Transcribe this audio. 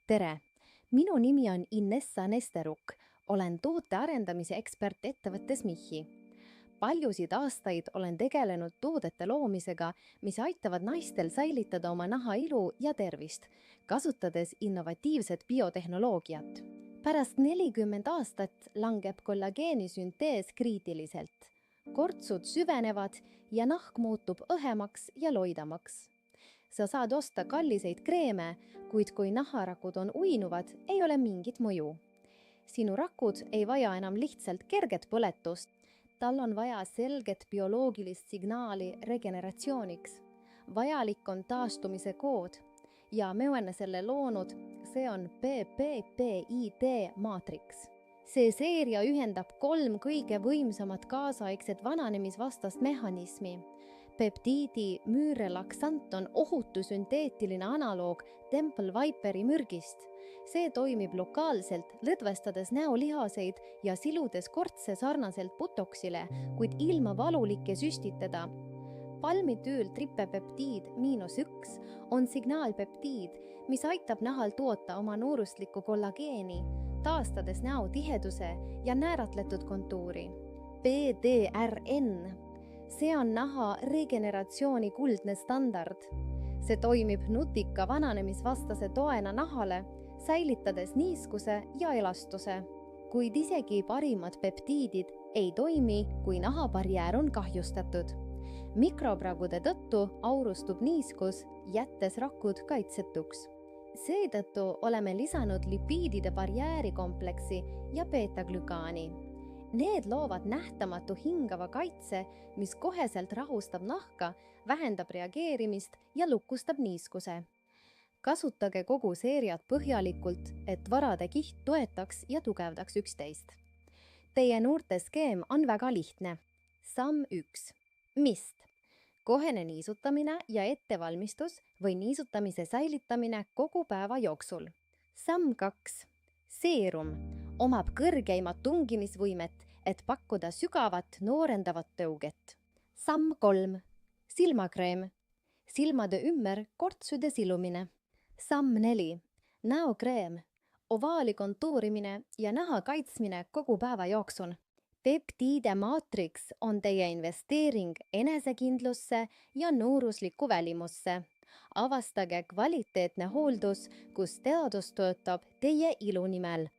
Tere! Minu nimi on Inessa Nesteruk. Olen toote arendamise ekspert ettevõttes Michi. Paljusid aastaid olen tegelenud toodete loomisega, mis aitavad naistel säilitada oma naha ilu ja tervist, kasutades innovatiivset biotehnoloogiat. Pärast 40 aastat langeb kollageeni süntees kriitiliselt. Kortsud süvenevad ja nahk muutub õhemaks ja loidamaks. Sa saad osta kalliseid kreeme, kuid kui naharakud on uinuvad, ei ole mingit mõju. Sinu rakud ei vaja enam lihtsalt kerget põletust. Tal on vaja selget bioloogilist signaali regeneratsiooniks. Vajalik on taastumise kood ja me oleme selle loonud, see on PPPID maatriks. See seeria ühendab 3 kõige võimsamat kaasaegset vananemisvastast mehhanismi. Peptiidi müürelaksant on ohutu sünteetiline analoog Temple Viperi mürgist. See toimib lokaalselt, lõdvestades näolihaseid ja siludes kortse sarnaselt botoksile, kuid ilma valulikke süstitada. Palmitüül tripepeptiid -1 on signaalpeptiid, mis aitab nahal toota oma noorustlikku kollageeni, taastades näo tiheduse ja määratletud kontuuri. PDRN. See on naha regeneratsiooni kuldne standard. See toimib nutika vananemisvastase toena nahale, säilitades niiskuse ja elastuse. Kuid isegi parimad peptiidid ei toimi, kui nahabarjäär on kahjustatud. Mikropragude tõttu aurustub niiskus, jättes rakud kaitsetuks. Seetõttu oleme lisanud lipiidide barjäärikompleksi ja beta-glükaani. Need loovad nähtamatu hingava kaitse, mis koheselt rahustab nahka, vähendab reageerimist ja lukustab niiskuse. Kasutage kogu seeriat põhjalikult, et varade kiht toetaks ja tugevdaks üksteist. Teie noorte skeem on väga lihtne. Samm 1. Mist. Kohene niisutamine ja ettevalmistus või niisutamise säilitamine kogu päeva jooksul. Samm 2. Seerum. Omab kõrgeimat tungimisvõimet, et pakkuda sügavat noorendavat tõuget. Samm 3. Silmakreem. Silmade ümber kortsude silumine. Samm 4. Näokreem. Ovaali kontuurimine ja naha kaitsmine kogu päeva jooksul. Peptiide maatriks on teie investeering enesekindlusse ja nooruslikku välimusse. Avastage kvaliteetne hooldus, kus teadus töötab teie ilu nimel.